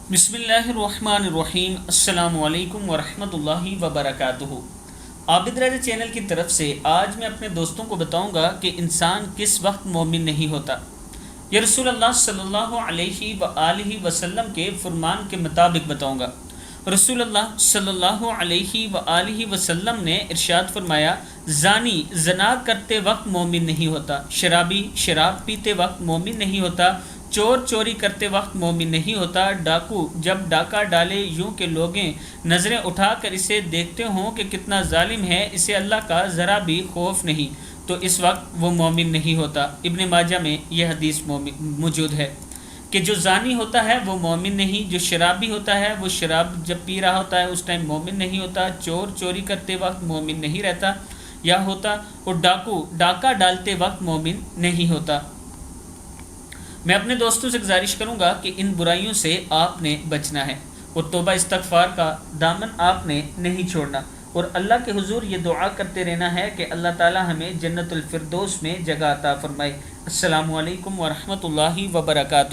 بسم اللہ الرحمن الرحیم۔ السلام علیکم ورحمۃ اللہ وبرکاتہ۔ عابد رضا چینل کی طرف سے آج میں اپنے دوستوں کو بتاؤں گا کہ انسان کس وقت مومن نہیں ہوتا۔ یہ رسول اللہ صلی اللہ علیہ وآلہ وسلم کے فرمان کے مطابق بتاؤں گا۔ رسول اللہ صلی اللہ علیہ وآلہ وسلم نے ارشاد فرمایا، زانی زنا کرتے وقت مومن نہیں ہوتا، شرابی شراب پیتے وقت مومن نہیں ہوتا، چور چوری کرتے وقت مومن نہیں ہوتا، ڈاکو جب ڈاکہ ڈالے یوں کہ لوگیں نظریں اٹھا کر اسے دیکھتے ہوں کہ کتنا ظالم ہے، اسے اللہ کا ذرا بھی خوف نہیں، تو اس وقت وہ مومن نہیں ہوتا۔ ابن ماجہ میں یہ حدیث موجود ہے کہ جو زانی ہوتا ہے وہ مومن نہیں، جو شرابی ہوتا ہے وہ شراب جب پی رہا ہوتا ہے اس ٹائم مومن نہیں ہوتا، چور چوری کرتے وقت مومن نہیں رہتا یا ہوتا، اور ڈاکو ڈاکہ ڈالتے وقت مومن نہیں ہوتا۔ میں اپنے دوستوں سے گزارش کروں گا کہ ان برائیوں سے آپ نے بچنا ہے اور توبہ استغفار کا دامن آپ نے نہیں چھوڑنا، اور اللہ کے حضور یہ دعا کرتے رہنا ہے کہ اللہ تعالی ہمیں جنت الفردوس میں جگہ عطا فرمائے۔ السلام علیکم ورحمۃ اللہ وبرکاتہ۔